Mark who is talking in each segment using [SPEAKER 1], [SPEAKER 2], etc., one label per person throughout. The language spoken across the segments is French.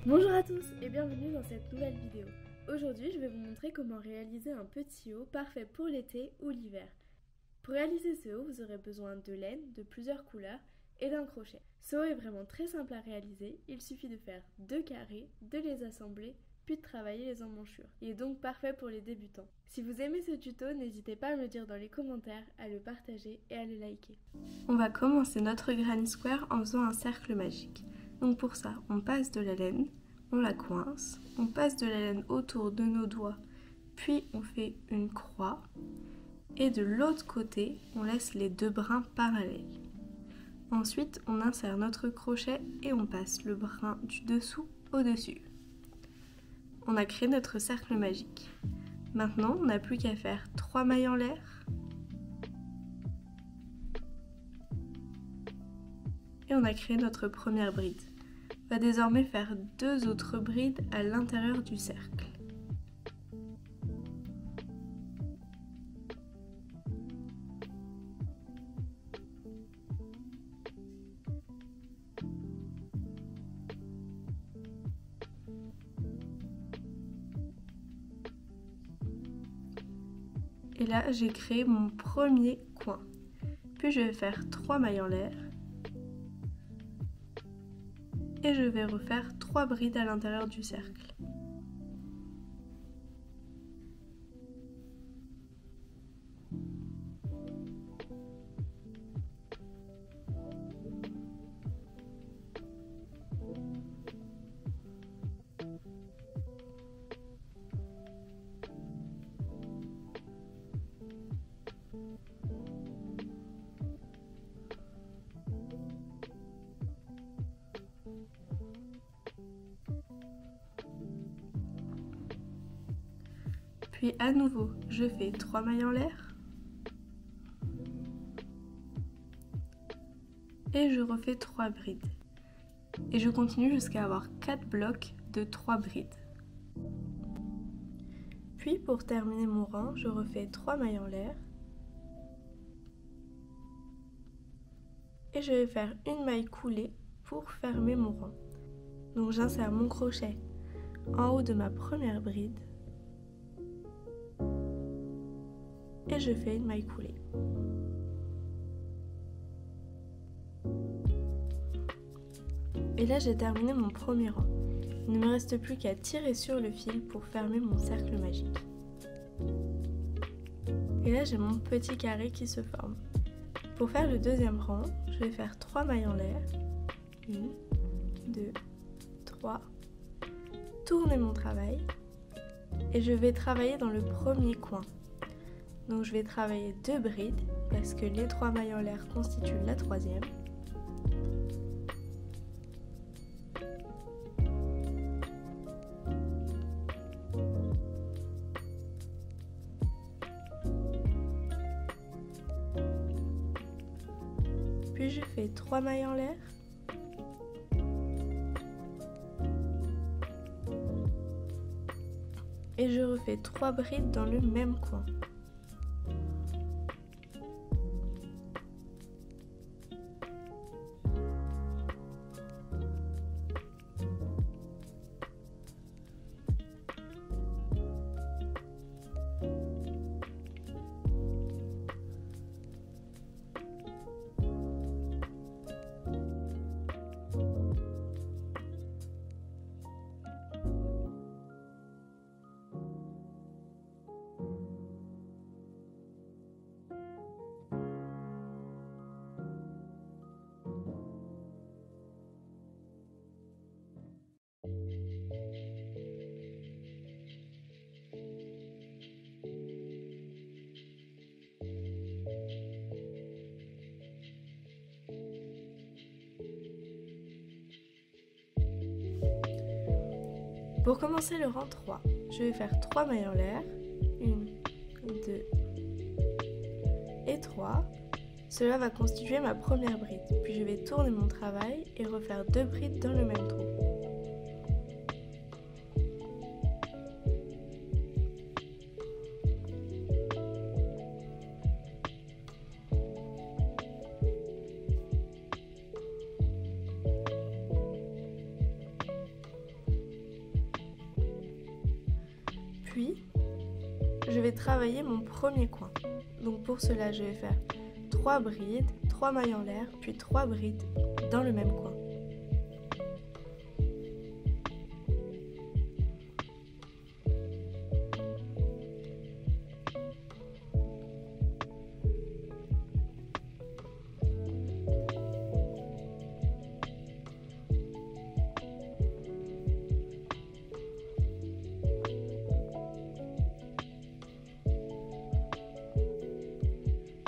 [SPEAKER 1] Bonjour à tous et bienvenue dans cette nouvelle vidéo. Aujourd'hui, je vais vous montrer comment réaliser un petit haut parfait pour l'été ou l'hiver. Pour réaliser ce haut, vous aurez besoin de laine de plusieurs couleurs et d'un crochet. Ce haut est vraiment très simple à réaliser, il suffit de faire 2 carrés, de les assembler, puis de travailler les emmanchures. Il est donc parfait pour les débutants. Si vous aimez ce tuto, n'hésitez pas à me le dire dans les commentaires, à le partager et à le liker. On va commencer notre granny square en faisant un cercle magique. Donc pour ça, on passe de la laine, on la coince, on passe de la laine autour de nos doigts, puis on fait une croix. Et de l'autre côté, on laisse les 2 brins parallèles. Ensuite, on insère notre crochet et on passe le brin du dessous au-dessus. On a créé notre cercle magique. Maintenant, on n'a plus qu'à faire 3 mailles en l'air. Et on a créé notre première bride. On va désormais faire 2 autres brides à l'intérieur du cercle. Et là, j'ai créé mon premier coin. Puis je vais faire 3 mailles en l'air. Et je vais refaire 3 brides à l'intérieur du cercle. Puis à nouveau, je fais 3 mailles en l'air. Et je refais 3 brides. Et je continue jusqu'à avoir 4 blocs de 3 brides. Puis pour terminer mon rang, je refais 3 mailles en l'air. Et je vais faire une maille coulée pour fermer mon rang. Donc j'insère mon crochet en haut de ma première bride. Et je fais une maille coulée. Et là j'ai terminé mon premier rang. Il ne me reste plus qu'à tirer sur le fil pour fermer mon cercle magique. Et là j'ai mon petit carré qui se forme. Pour faire le deuxième rang, je vais faire 3 mailles en l'air. 1, 2, 3. Tourner mon travail. Et je vais travailler dans le premier coin. Donc je vais travailler 2 brides parce que les 3 mailles en l'air constituent la troisième. Puis je fais 3 mailles en l'air. Et je refais 3 brides dans le même coin. Pour commencer le rang 3, je vais faire 3 mailles en l'air, 1, 2 et 3. Cela va constituer ma première bride, puis je vais tourner mon travail et refaire 2 brides dans le même trou. je vais travailler mon premier coin. Donc pour cela, je vais faire 3 brides, 3 mailles en l'air, puis 3 brides dans le même coin.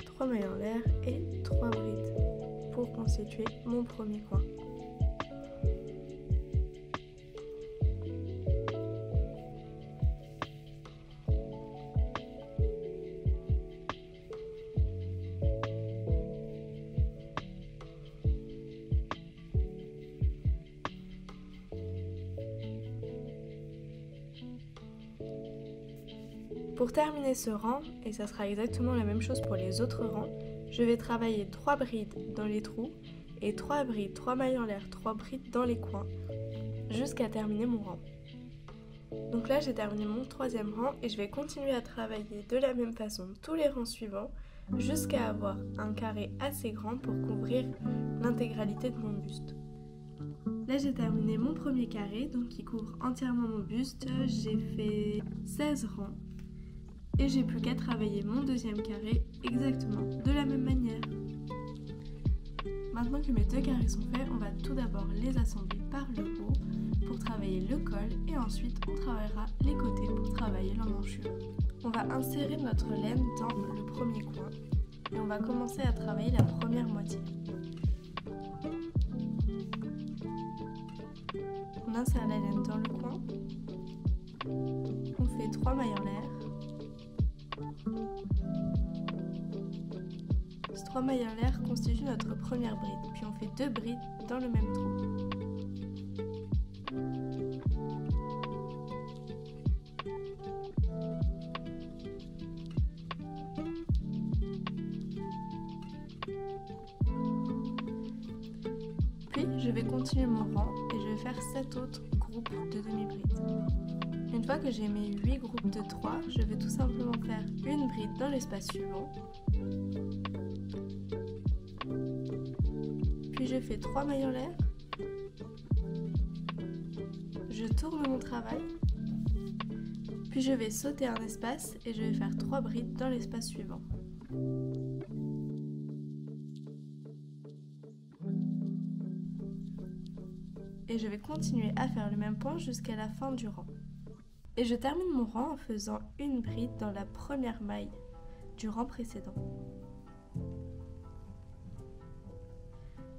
[SPEAKER 1] Trois mailles en l'air et 3 brides pour constituer mon premier coin. Pour terminer ce rang, et ça sera exactement la même chose pour les autres rangs, je vais travailler 3 brides dans les trous et 3 brides, 3 mailles en l'air, 3 brides dans les coins jusqu'à terminer mon rang. Donc là j'ai terminé mon troisième rang et je vais continuer à travailler de la même façon tous les rangs suivants jusqu'à avoir un carré assez grand pour couvrir l'intégralité de mon buste. Là j'ai terminé mon premier carré donc qui couvre entièrement mon buste, j'ai fait 16 rangs. Et j'ai plus qu'à travailler mon deuxième carré exactement de la même manière. Maintenant que mes 2 carrés sont faits, on va tout d'abord les assembler par le haut pour travailler le col et ensuite on travaillera les côtés pour travailler l'emmanchure. On va insérer notre laine dans le premier coin et on va commencer à travailler la première moitié. On insère la laine dans le coin, on fait 3 mailles en l'air. Ces 3 mailles en l'air constituent notre première bride, puis on fait 2 brides dans le même trou. Puis je vais continuer mon rang et je vais faire 7 autres groupes de demi-brides. Une fois que j'ai mes 8 groupes de 3, je vais tout simplement faire une bride dans l'espace suivant. Puis je fais 3 mailles en l'air. Je tourne mon travail. Puis je vais sauter un espace et je vais faire 3 brides dans l'espace suivant. Et je vais continuer à faire le même point jusqu'à la fin du rang. Et je termine mon rang en faisant une bride dans la première maille du rang précédent.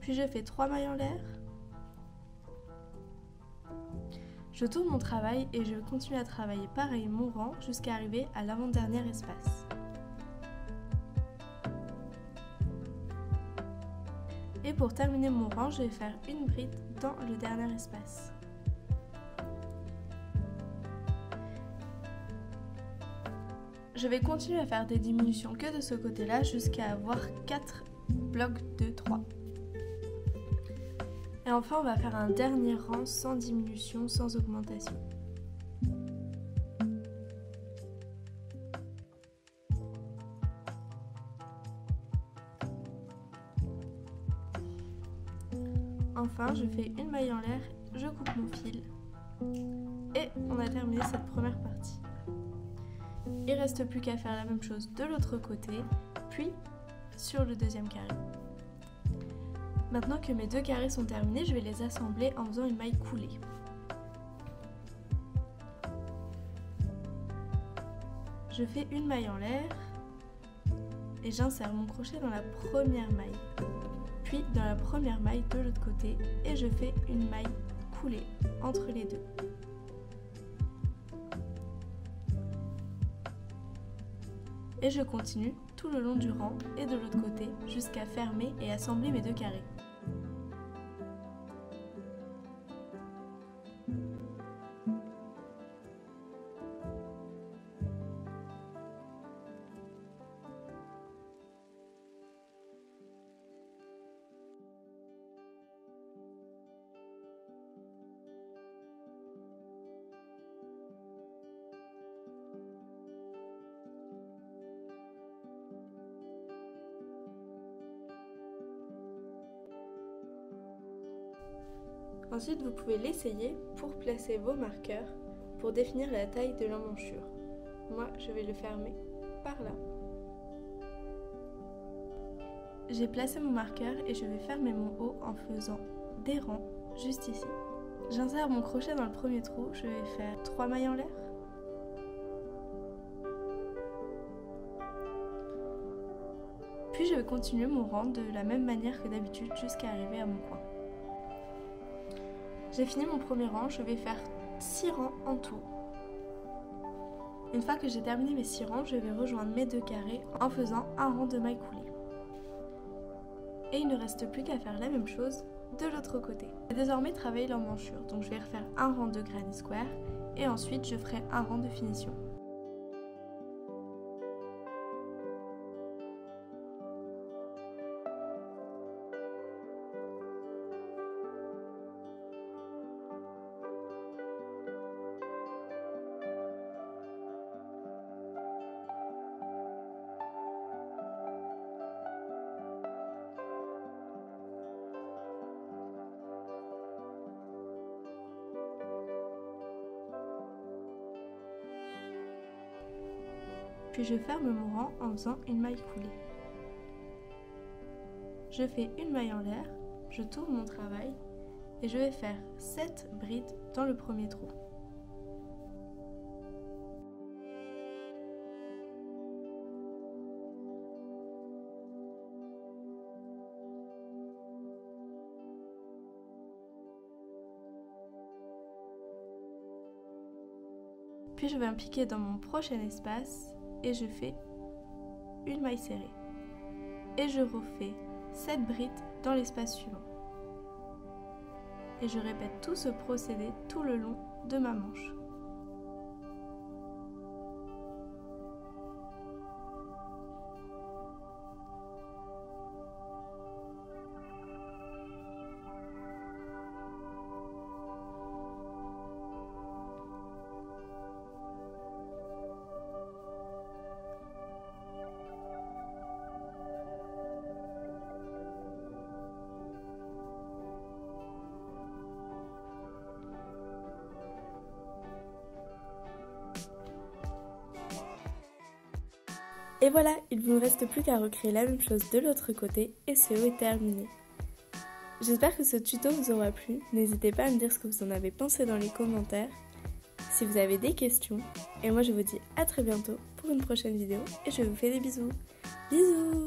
[SPEAKER 1] Puis je fais 3 mailles en l'air. Je tourne mon travail et je vais continuer à travailler pareil mon rang jusqu'à arriver à l'avant-dernier espace. Et pour terminer mon rang, je vais faire une bride dans le dernier espace. Je vais continuer à faire des diminutions que de ce côté-là jusqu'à avoir 4 blocs de 3. Et enfin, on va faire un dernier rang sans diminution, sans augmentation. Enfin, je fais une maille en l'air, je coupe mon fil et on a terminé cette première partie. Il ne reste plus qu'à faire la même chose de l'autre côté, puis sur le deuxième carré. Maintenant que mes 2 carrés sont terminés, je vais les assembler en faisant une maille coulée. Je fais une maille en l'air et j'insère mon crochet dans la première maille, puis dans la première maille de l'autre côté et je fais une maille coulée entre les deux. Et je continue tout le long du rang et de l'autre côté jusqu'à fermer et assembler mes 2 carrés. Ensuite, vous pouvez l'essayer pour placer vos marqueurs pour définir la taille de l'emmanchure. Moi, je vais le fermer par là. J'ai placé mon marqueur et je vais fermer mon haut en faisant des rangs juste ici. J'insère mon crochet dans le premier trou, je vais faire 3 mailles en l'air. Puis je vais continuer mon rang de la même manière que d'habitude jusqu'à arriver à mon coin. J'ai fini mon premier rang, je vais faire 6 rangs en tout. Une fois que j'ai terminé mes 6 rangs, je vais rejoindre mes 2 carrés en faisant un rang de mailles coulées. Et il ne reste plus qu'à faire la même chose de l'autre côté. Je vais désormais travailler l'emmanchure, donc je vais refaire un rang de granny square et ensuite je ferai un rang de finition. Puis je ferme mon rang en faisant une maille coulée. Je fais une maille en l'air, je tourne mon travail et je vais faire 7 brides dans le premier trou. Puis je vais impliquer dans mon prochain espace et je fais une maille serrée. Et je refais 7 brides dans l'espace suivant. Et je répète tout ce procédé tout le long de ma manche. Et voilà, il ne vous reste plus qu'à recréer la même chose de l'autre côté et ce haut est terminé. J'espère que ce tuto vous aura plu, n'hésitez pas à me dire ce que vous en avez pensé dans les commentaires, si vous avez des questions, et moi je vous dis à très bientôt pour une prochaine vidéo et je vous fais des bisous. Bisous!